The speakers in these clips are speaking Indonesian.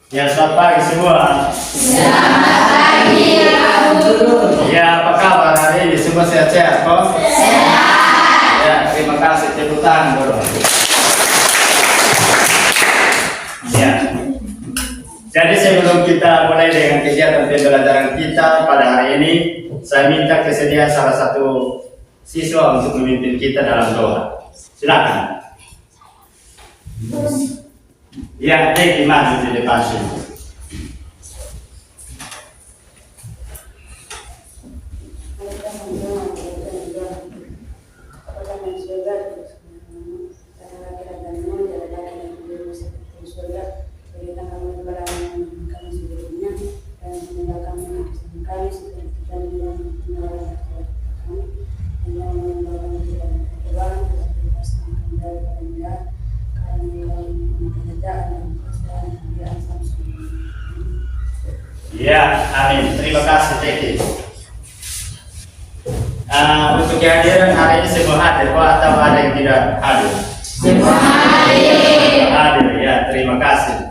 Ya, selamat pagi semua. Selamat pagi, Pak Guru. Ya, apa kabar hari ini? Semua sehat-sehat, kok? Sehat. Ya, terima kasih. Tepuk tangan, Bro. Ya. Jadi sebelum kita mulai dengan kegiatan pembelajaran kita pada hari ini, saya minta kesediaan salah satu siswa untuk memimpin kita dalam doa. Silakan. Ya, gimana di depan sini? Ya, amin. Terima kasih, Teki. Untuk kehadiran hari ini semua hadir, Pak, atau ada yang tidak hadir? Semua hadir. Hadir, ya. Terima kasih.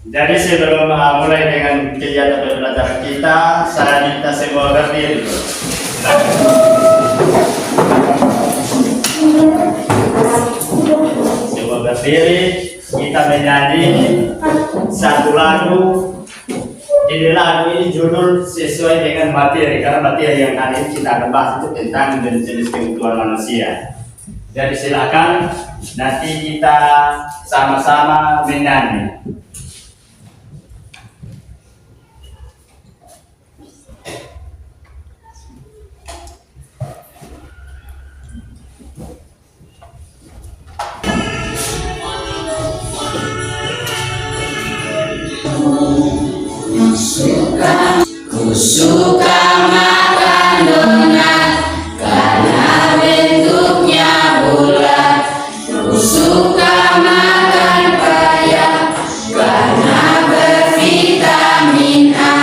Jadi sebelum mulai dengan kegiatan pembelajaran kita, saya minta semua berdiri. Semua berdiri, kita menyanyi satu lagu. Jadi lagu ini judul sesuai dengan materi, karena materi yang kali ini kita akan bahas itu tentang jenis kebutuhan manusia. Jadi silakan nanti kita sama-sama menyanyi. Ku suka makan donat karena bentuknya bulat. Ku suka makan paya karena bervitamin A.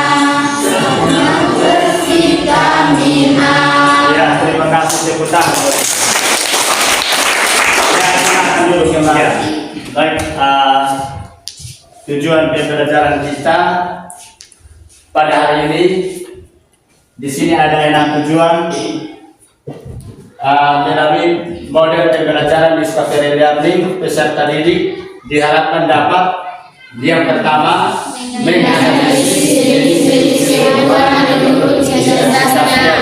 Ya, terima kasih tepuk tangan. Ya, silakan dulu kembali. Baik, tujuan pembelajaran kita pada hari ini di sini ada 6 tujuan melalui model pembelajaran discovery learning. Peserta didik diharapkan dapat yang pertama menganalisis jenis-jenis kebutuhan menurut cerdasnya,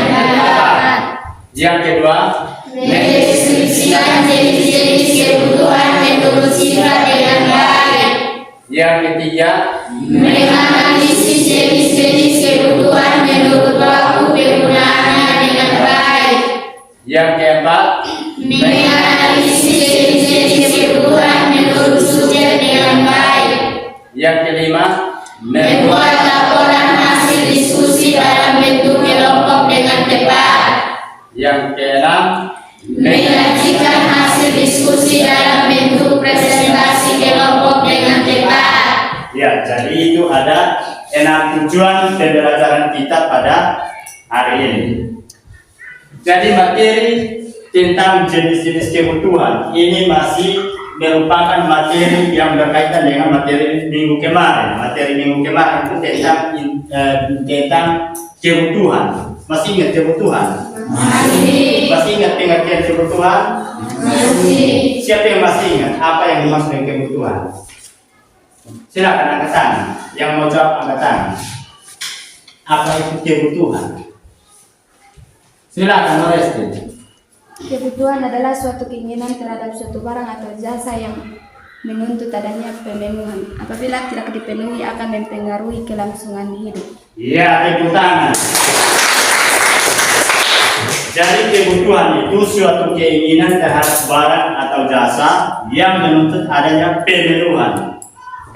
yang kedua mendeskripsikan jenis-jenis kebutuhan menurut sifat dengan baik, yang ketiga menganalisis jenis-jenis kebutuhan menurut waktu penggunaannya dengan baik, yang keempat menganalisis jenis-jenis kebutuhan menurut subjek dengan baik, yang kelima membuat laporan hasil diskusi dalam bentuk kelompok dengan tepat, yang keenam menyajikan hasil diskusi dalam bentuk presentasi kelompok dengan tepat. Ya, jadi itu ada 6 tujuan pembelajaran kita pada hari ini. Jadi materi tentang jenis-jenis kebutuhan ini masih merupakan materi yang berkaitan dengan materi minggu kemarin. Materi minggu kemarin itu tentang kebutuhan. Masih ingat kebutuhan? Masih. Masih ingat pengertian kebutuhan? Masih. Siapa yang masih ingat apa yang dimaksud dengan kebutuhan? Silakan angkat tangan. Yang mau jawab angkat tangan. Apa itu kebutuhan? Silakan Noresti. Kebutuhan adalah suatu keinginan terhadap suatu barang atau jasa yang menuntut adanya pemenuhan. Apabila tidak dipenuhi akan mempengaruhi kelangsungan hidup. Iya, tepuk tangan. Jadi kebutuhan itu suatu keinginan terhadap barang atau jasa yang menuntut adanya pemenuhan.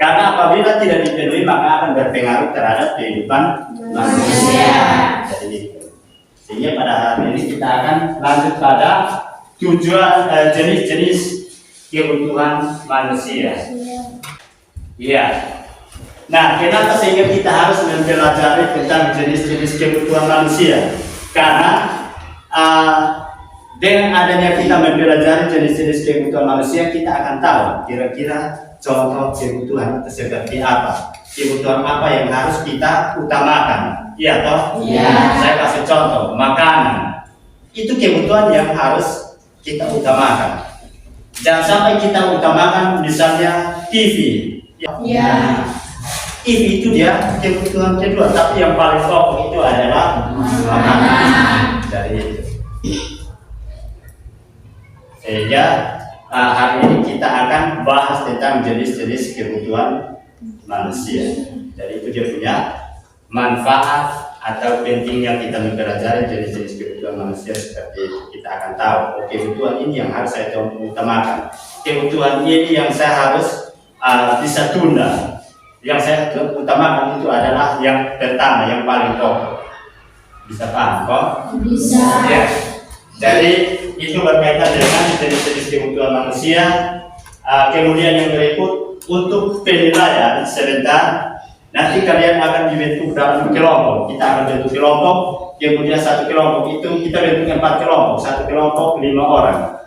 Karena apabila tidak dipenuhi maka akan berpengaruh terhadap kehidupan manusia. Jadi, sehingga pada hari ini kita akan lanjut pada tujuan jenis-jenis kebutuhan manusia. Iya. Nah, kenapa sehingga kita harus mempelajari tentang jenis-jenis kebutuhan manusia? Karena Dengan adanya kita mempelajari jenis-jenis kebutuhan manusia, kita akan tahu kira-kira contoh kebutuhan itu seperti apa. Kebutuhan apa yang harus kita utamakan? Iya toh? Iya. Saya kasih contoh, makanan. Itu kebutuhan yang harus kita utamakan. Jangan sampai kita utamakan misalnya TV. Iya. TV itu dia kebutuhan kedua, tapi yang paling pokok itu adalah makanan. Dari itu. Sehingga hari ini kita akan bahas tentang jenis-jenis kebutuhan manusia. Jadi itu dia punya manfaat atau pentingnya kita mempelajari jenis-jenis kebutuhan manusia seperti itu. Kita akan tahu, oh, kebutuhan ini yang harus saya utamakan. Kebutuhan ini yang saya harus bisa tunda. Yang saya utamakan itu adalah yang pertama, yang paling pokok. Bisa paham kok? Bisa. Ya. Jadi itu berkaitan dengan jenis-jenis kebutuhan manusia. Kemudian yang berikut untuk penilaian sebentar. Nanti kalian akan dibentuk dalam kelompok. Kita akan bentuk kelompok. Kemudian satu kelompok itu kita bentuk 4 kelompok. Satu kelompok 5 orang.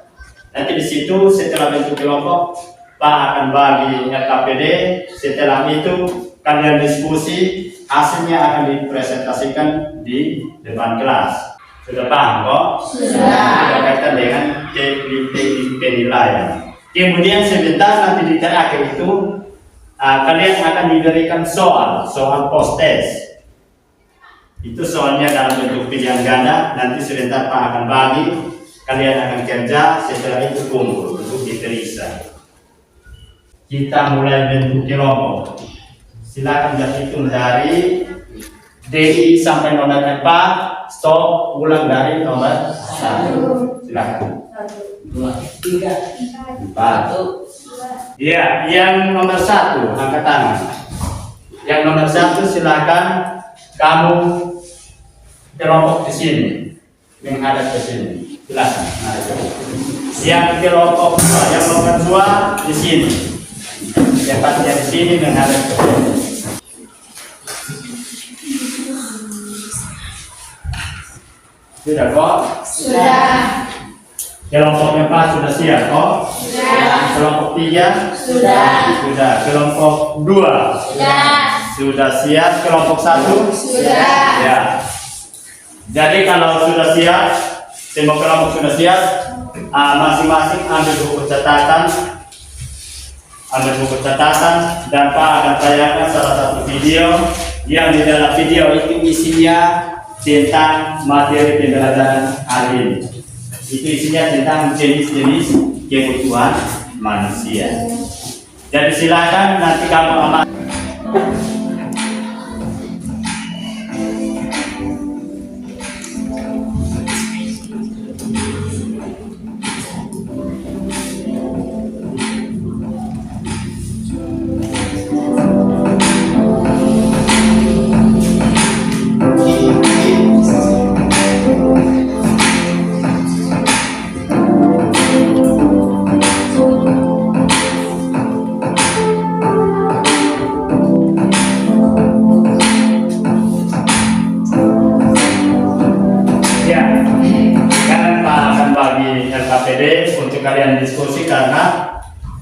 Nanti di situ setelah bentuk kelompok, Pak akan bagi LKPD. Setelah itu kalian diskusi. Hasilnya akan dipresentasikan di depan kelas. Sudah paham kok? Sudah. Berkaitan dengan penilaian. Kemudian sebentar nanti di terakhir itu kalian akan diberikan soal post-test. Itu soalnya dalam bentuk pilihan ganda. Nanti sebentar Pak akan bagi. Kalian akan kerja. Setelah itu kumpul untuk diperiksa. Kita mulai bentuk kelompok. Silakan hitung dari DI sampai nomor 4. Stop, ulang dari nomor 1. Silakan. 2, 3, 4. Iya, yang nomor 1 angkat tangan. Yang nomor 1 silakan kamu kelompok di sini, menghadap ke sini. Silakan. Yang kelompok 2, yang nomor 2 di sini. Tempatnya di sini menghadap ke sini. Sudah kok? Sudah. Kelompoknya Pak sudah siap kok? Sudah. Kelompok 3? Sudah. Sudah. Kelompok 2? Sudah. Sudah siap. Kelompok 1? Sudah. Ya. Jadi kalau sudah siap, semua kelompok sudah siap, masing-masing ambil buku catatan. Dan Pak akan tayangkan salah satu video yang di dalam video itu isinya tentang materi pembelajaran hari ini. Itu isinya tentang jenis-jenis kebutuhan manusia. Jadi silakan nanti kamu amat. LKPD untuk kalian diskusi karena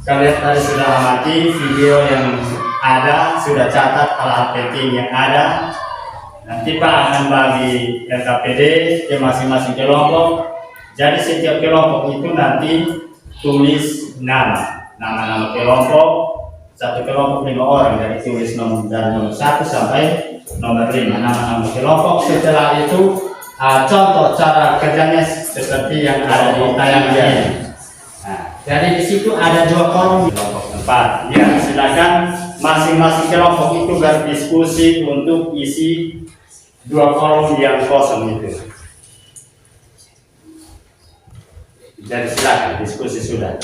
kalian tadi sudah amati video yang ada, sudah catat hal-hal penting yang ada. Nanti Pak akan bagi LKPD ke masing-masing kelompok. Jadi setiap kelompok itu nanti tulis nama kelompok. Satu kelompok 5 orang, jadi tulis dari nomor 1 sampai nomor 5 nama-nama kelompok. Setelah itu contoh cara kerjanya seperti yang ada di tayangan ini. Nah, jadi di situ ada 2 kolom di kelompok 4. Ya, silakan masing-masing kelompok itu berdiskusi untuk isi 2 kolom yang kosong itu. Jadi silakan diskusi sudah.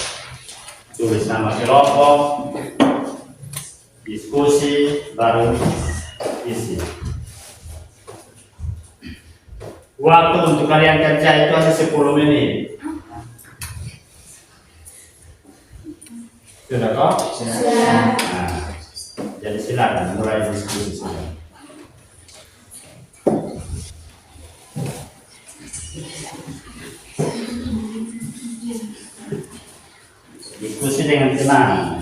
Tulis nama kelompok, diskusi, baru isi. Waktu untuk kalian kerja itu hanya 10 menit. Sudah kok? Sudah. Nah, jadi silakan mulai diskusi sudah. Diskusi dengan tenang.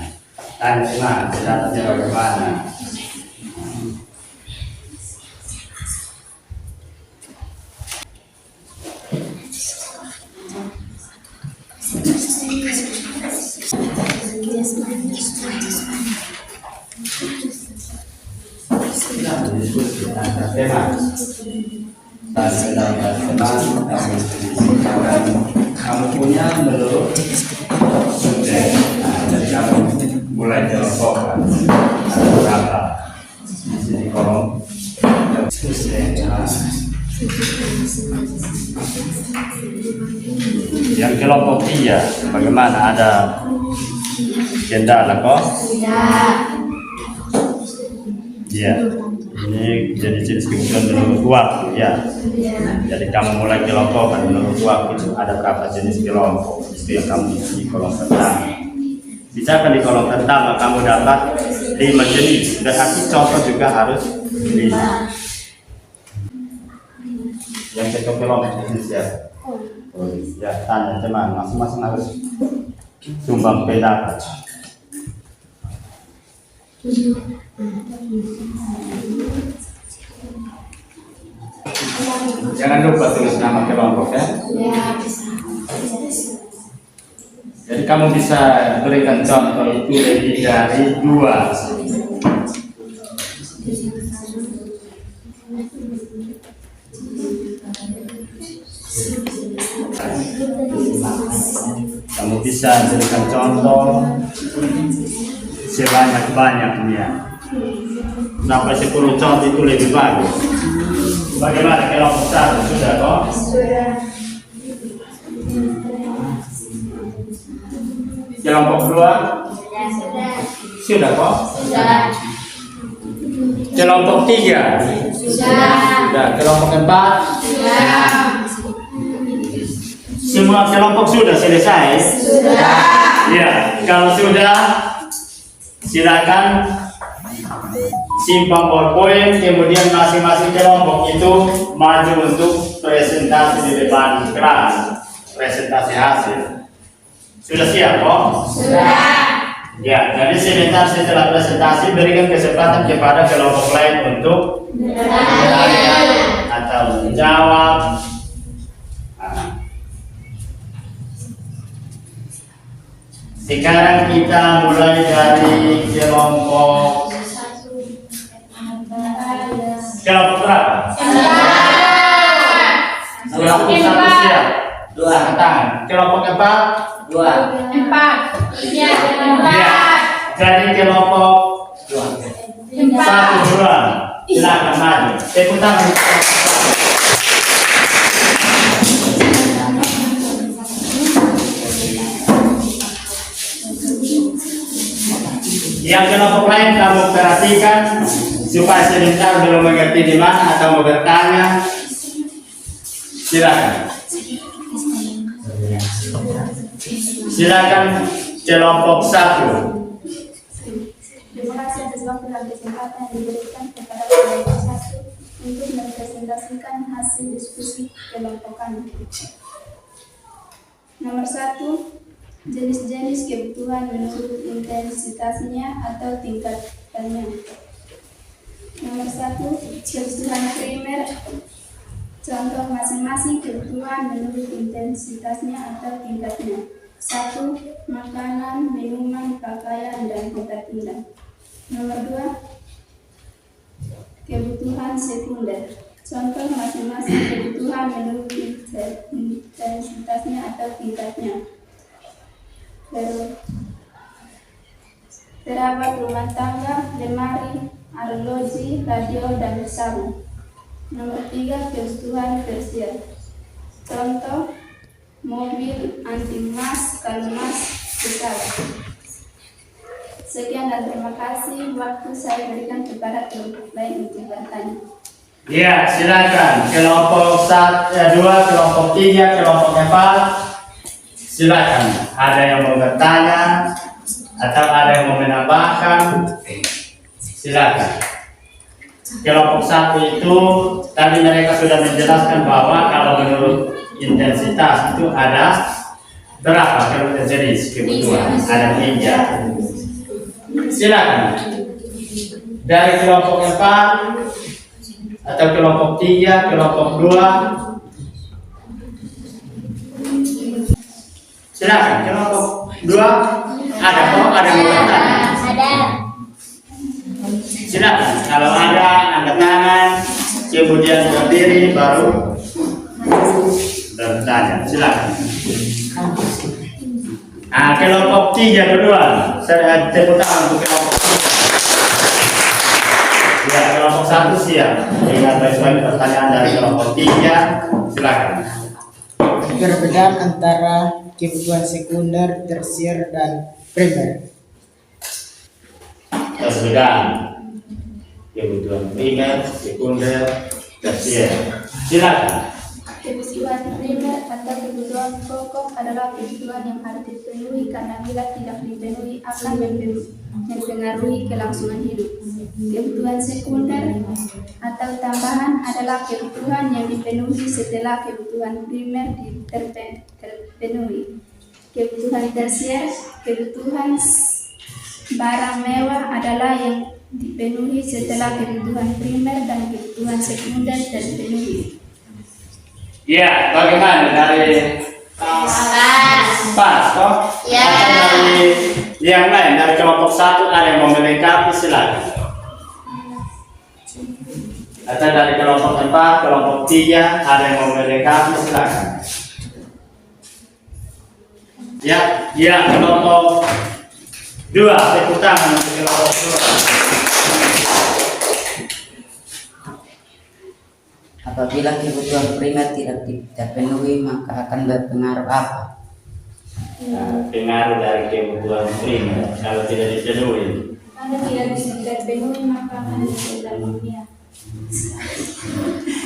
Tanya tenang, pendatatnya bagaimana. Diskusi antara tenang. Kamu punya menurut jadi kamu mulai kelompokkan ada berapa di sini kolom yang kelompok 3 bagaimana, ada kendala kok? Iya. Ini jadi jenis kebutuhan menurut waktu ya. Jadi kamu mulai kelompokkan menurut waktu itu ada berapa jenis kelompok, itu yang kamu isi di kolom pertama. Misalkan di kolom pertama kamu dapat 5 jenis, berarti contoh juga harus 5. Yang satu kelompok jenis ya. Ya tanya teman, masing-masing harus sumbang pendapat. Jangan lupa tulis nama kelompok ya. Jadi kamu bisa berikan contoh itu lebih dari 2. Kamu bisa berikan contoh sebanyak-banyaknya. Sampai 10 contoh itu lebih bagus. Bagaimana kelompok 1 sudah kok? Sudah. Kelompok 2? Sudah kok? Sudah. Kelompok 3? Sudah. Kelompok 4? Sudah. Semua kelompok sudah selesai? Sudah. Ya, kalau sudah silakan simpan PowerPoint, kemudian masing-masing kelompok itu maju untuk presentasi di depan kelas, presentasi hasil. Sudah siap kok? Sudah. Ya, jadi sebentar setelah presentasi berikan kesempatan kepada kelompok lain untuk bertanya atau menjawab. Nah. Sekarang kita mulai dari kelompok berapa? Kelompok 1 siap? 2 angkat tangan. Kelompok 4? 2. 4. Ya. Jadi kelompok 1, 2 silakan maju. Tepuk tangan. Yang kelompok lain kamu perhatikan supaya sebentar belum mengerti di mana atau mau bertanya, silakan. Silakan kelompok 1. Terima kasih atas waktu dan kesempatan yang diberikan kepada kelompok 1 untuk mempresentasikan hasil diskusi kelompok kami. Nomor 1, jenis-jenis kebutuhan menurut intensitasnya atau tingkatannya. Nomor 1, kebutuhan primer. Contoh masing-masing kebutuhan menurut intensitasnya atau tingkatnya. 1. Makanan, minuman, pakaian, dan tempat tinggal. Nomor 2, kebutuhan sekunder. Contoh masing-masing kebutuhan menurut intensitasnya atau tingkatnya. Perabot rumah tangga, lemari, arloji, radio, dan sabun. Nomor 3, kebutuhan tersier. Contoh mobil, anti-mas, kalmas, pesawat. Sekian dan terima kasih. Waktu saya berikan kepada kelompok lain untuk bertanya. Ya, silakan. Kelompok 2, kelompok 3, kelompok 4. Silakan. Ada yang mau bertanya atau ada yang mau menambahkan? Silakan. Kelompok 1 itu tadi mereka sudah menjelaskan bahwa kalau menurut intensitas itu ada Berapa jenis kebutuhan? Ada 3. Silakan. Dari kelompok 4 atau kelompok 3, kelompok 2. Silakan. Kelompok 2 ada kok, ada yang mau bertanya? Ada. Silakan. Kalau ada, angkat tangan, kemudian berdiri, baru bertanya. Silakan. Nah, kelompok 3 duluan. Saya tepuk tangan untuk kelompok 3. Ya, kelompok 1 siap. Ingat baik-baik pertanyaan dari kelompok 3. Silakan. Perbedaan antara kebutuhan sekunder, tersier, dan primer. Perbedaan kebutuhan primer, sekunder, tersier. Silakan. Kebutuhan primer atau kebutuhan pokok adalah kebutuhan yang harus dipenuhi karena bila tidak dipenuhi akan mempengaruhi kelangsungan hidup. Kebutuhan sekunder atau tambahan adalah kebutuhan yang dipenuhi setelah kebutuhan primer terpenuhi. Kebutuhan tersier, kebutuhan barang mewah adalah yang dipenuhi setelah kebutuhan primer dan kebutuhan sekunder terpenuhi. Ya, bagaimana dari pas toh? Ya. Atau dari yang lain, dari kelompok 1 ada yang mau melengkapi, silakan. Atau dari kelompok 4, kelompok 3 ada yang mau melengkapi, silakan. Ya, kelompok 2, tepuk tangan untuk kelompok 2. Apabila kebutuhan primer tidak terpenuhi, maka akan berpengaruh apa? Nah, pengaruh dari kebutuhan primer kalau tidak dipenuhi. Kalau tidak bisa terpenuhi maka akan terpenuhi.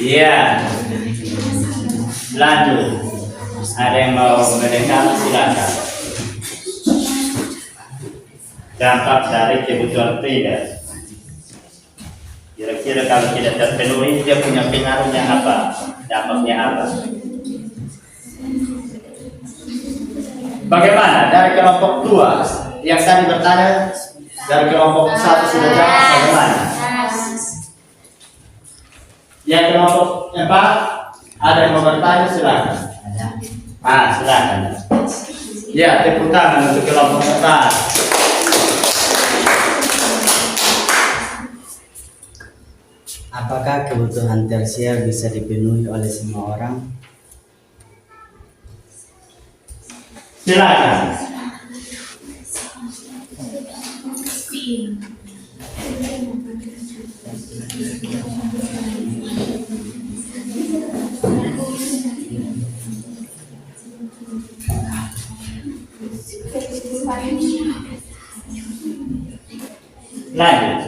Iya. Lanjut. Ada yang mau melengkapi, silakan. Dampak dari kebutuhan primer. Kira-kira kalau tidak terpenuhi dia punya pengaruhnya apa? Dampaknya apa? Bagaimana dari kelompok 2 yang tadi bertanya, dari kelompok 1 sudah jawab, bagaimana? Yang kelompok 4 ada yang mau bertanya, silakan. Silakan. Ya, tepuk tangan untuk kelompok 4. Apakah kebutuhan tersier bisa dipenuhi oleh semua orang? Silakan.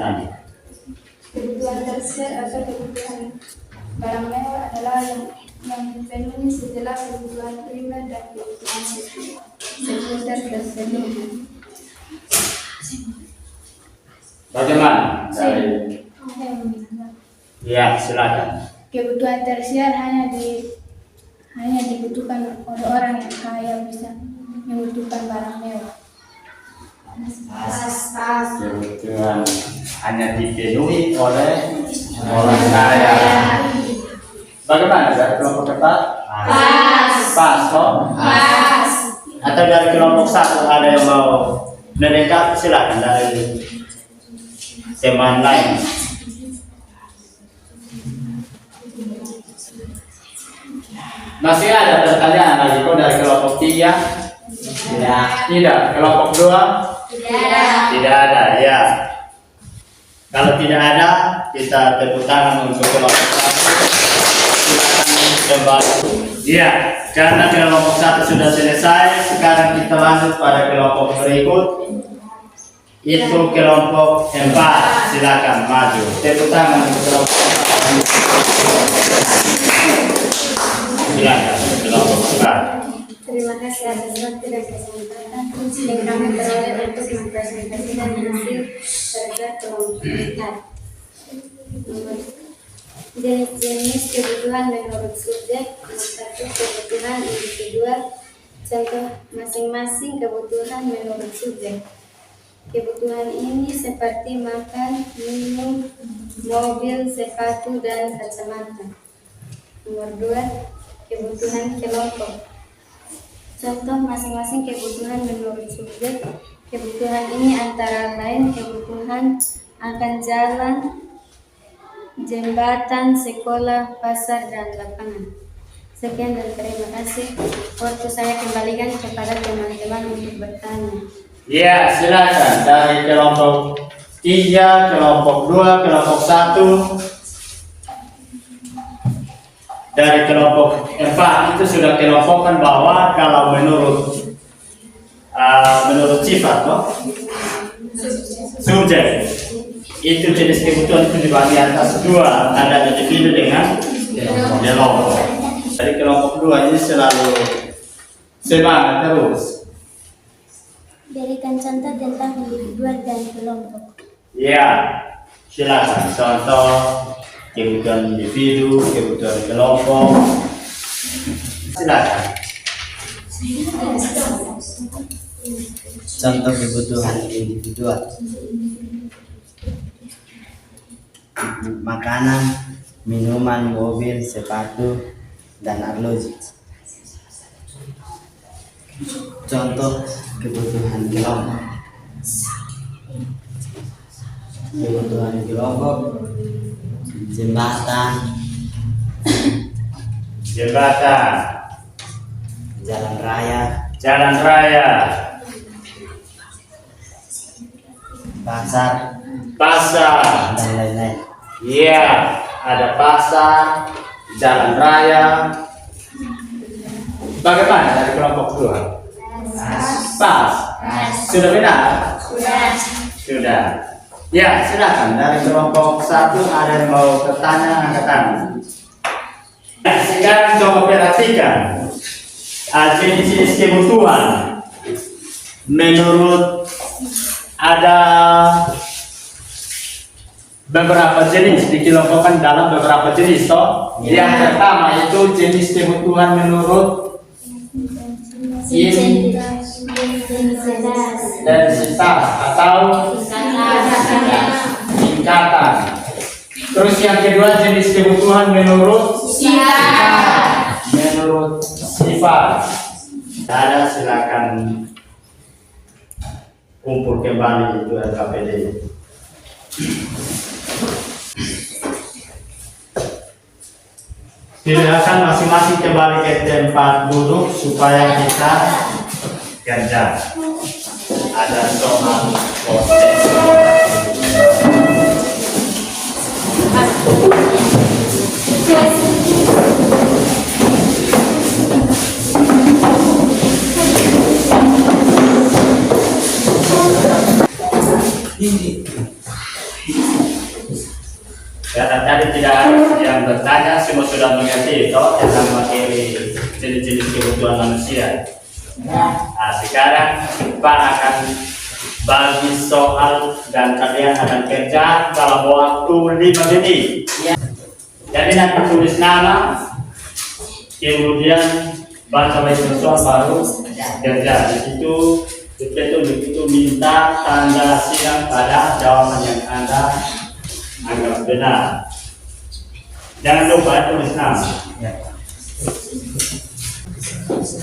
Lanjut. Kebutuhan tersier atau kebutuhan barang mewah adalah yang dipenuhi setelah kebutuhan primer dan kebutuhan sekunder terpenuhi. Bagaimana dari? Ya, silakan. Kebutuhan tersier hanya dibutuhkan oleh orang yang kaya bisa membutuhkan barang mewah. Kebutuhan hanya dipenuhi oleh orang kaya. Bagaimana dari kelompok 4? Pas toh? Atau dari kelompok 1 ada yang mau melengkapi, silakan dari teman lain. Masih ada pertanyaan lagi kok dari kelompok 3? Tidak. Kelompok 2? Tidak ada, ya. Kalau tidak ada, kita tepuk tangan untuk kelompok 1. Silakan kembali. Ya, karena kelompok 1 sudah selesai, sekarang kita lanjut pada kelompok berikut. Itu kelompok 4. Silakan maju. Tepuk tangan untuk kelompok 4. Silakan kelompok 4. Terima kasih atas waktu dan kesempatan yang kami peroleh untuk mempresentasikan hasil kerja kelompok 4. Jenis-jenis kebutuhan menurut subjek. Nomor 1, kebutuhan individual. Contoh masing-masing kebutuhan menurut subjek. Kebutuhan ini seperti makan, minum, mobil, sepatu, dan kacamata. Nomor 2, kebutuhan kelompok. Contoh masing-masing kebutuhan menurut subjek. Kebutuhan ini antara lain kebutuhan akan jalan, jembatan, sekolah, pasar, dan lapangan. Sekian dan terima kasih. Waktu saya kembalikan kepada teman-teman untuk bertanya. Ya, silakan dari kelompok 3, kelompok 2, kelompok 1. Dari kelompok 4 itu sudah kelompokkan bahwa kalau menurut sifat, subjek itu jenis kebutuhan itu dibagi atas 2, ada individu dengan kelompok. Dari kelompok 2 ini selalu semangat terus. Berikan contoh tentang individual dan kelompok. Ya, silakan contoh kebutuhan individu, kebutuhan kelompok. Silakan. Contoh kebutuhan individual: makanan, minuman, mobil, sepatu, dan arloji. Contoh kebutuhan kelompok: kebutuhan kelompok, jembatan, jalan raya, pasar, dan lain-lain. Iya, ada pasar, jalan raya. Bagaimana dari kelompok 2? Pas. Sudah benar? Sudah. Ya, silakan dari kelompok 1 ada yang mau bertanya, angkat tangan. Nah, sekarang coba perhatikan jenis-jenis kebutuhan. Menurut ada beberapa jenis dikelompokkan dalam beberapa jenis toh. Yang pertama itu jenis kebutuhan menurut intensitas atau tingkatan. Terus yang kedua jenis kebutuhan menurut sifat. Ada silakan kumpul kembali itu LKPD. Silakan masing-masing kembali ke tempat duduk supaya kita kerja. Ada soal karena tadi tidak ada yang bertanya, semua sudah mengerti itu tentang materi jenis-jenis kebutuhan manusia. Nah, sekarang Pak akan bagi soal dan kalian akan kerja dalam waktu 5 menit. Jadi nanti tulis nama, kemudian baca soal baru kerja. Di situ minta tanda silang pada jawaban yang Anda anggap benar. Jangan lupa tulis nama. Tulis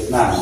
nama.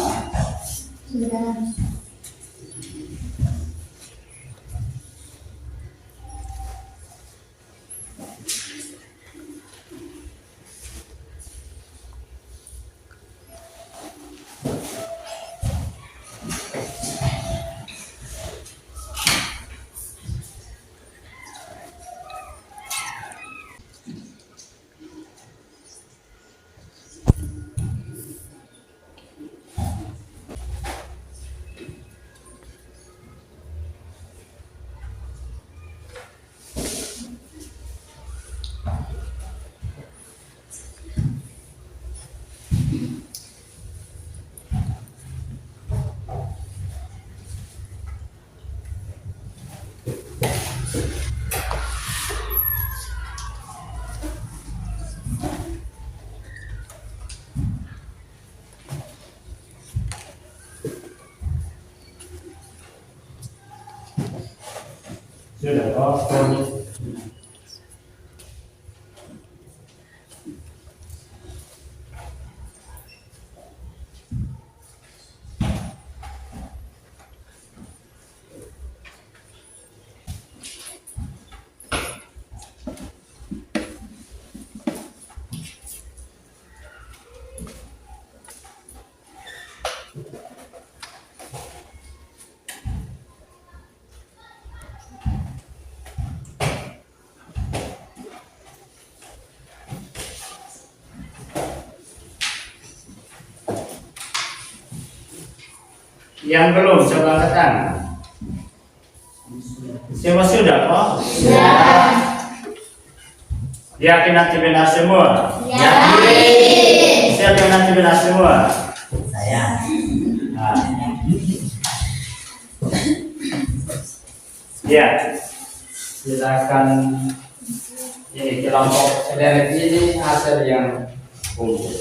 Sudah kok. Yang belum coba angkat tangan. Semua sudah kok? Sudah. Yakin nanti benar semua? Yakin. Siapa yang nanti benar semua? Saya. Nah. Ya, silakan. Ini kelompok sederet ini hasil yang kumpul.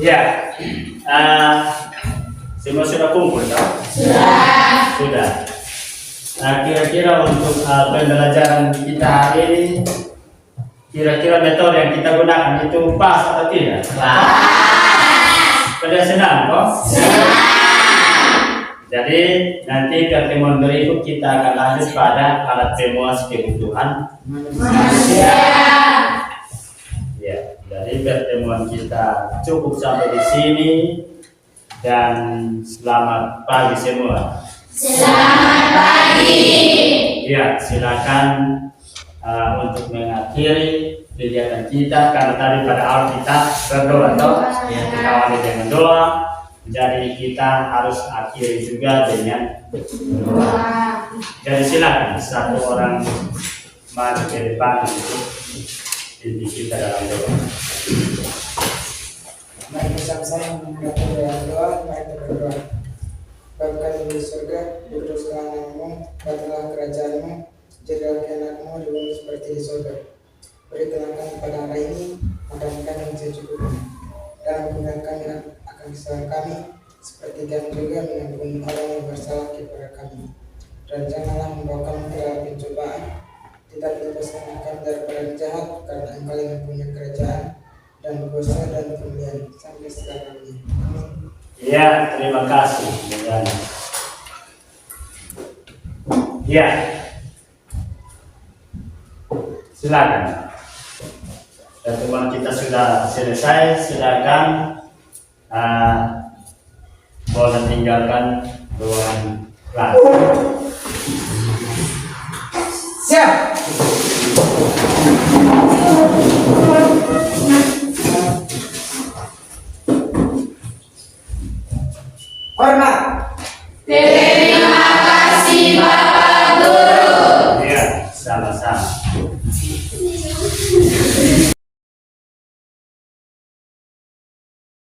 Ya, semua sudah kumpul, toh? Sudah. Kira-kira untuk pembelajaran kita hari ini, kira-kira metode yang kita gunakan itu pas atau tidak? Pada senang, kok? Jadi nanti pertemuan berikut kita akan lanjut pada alat pemuas kebutuhan manusia. Ya, jadi pertemuan kita cukup sampai di sini dan selamat pagi semua. Selamat pagi. Ya, silakan untuk mengakhiri kegiatan kita karena tadi pada awal kita berdoa, toh? Kita awali dengan doa. Jadi kita harus akhiri juga dengan doa. Jadi silakan satu orang maju ke depan untuk inti kita dalam doa. Mari bersama-sama menghadap dalam doa, mari kita berdoa. Bapa kami di surga, dikuduskanlah namamu, datanglah kerajaanmu, jadilah kehendakmu di bumi seperti di surga. Berikanlah kami pada hari ini makan kami yang secukupnya, dan ampunilah kami akan kesalahan kami, seperti kami juga mengampuni orang yang bersalah kepada kami. Dan janganlah membawa kami ke dalam pencobaan, tidak lepaskan kami daripada yang jahat, karena Engkau yang mempunyai kerajaan dan kuasa dan kemuliaan sampai selamanya. Amin. Ya, terima kasih. Ya, silakan. Pertemuan kita sudah selesai. Silakan boleh tinggalkan ruangan kelas. Siap. Hormat.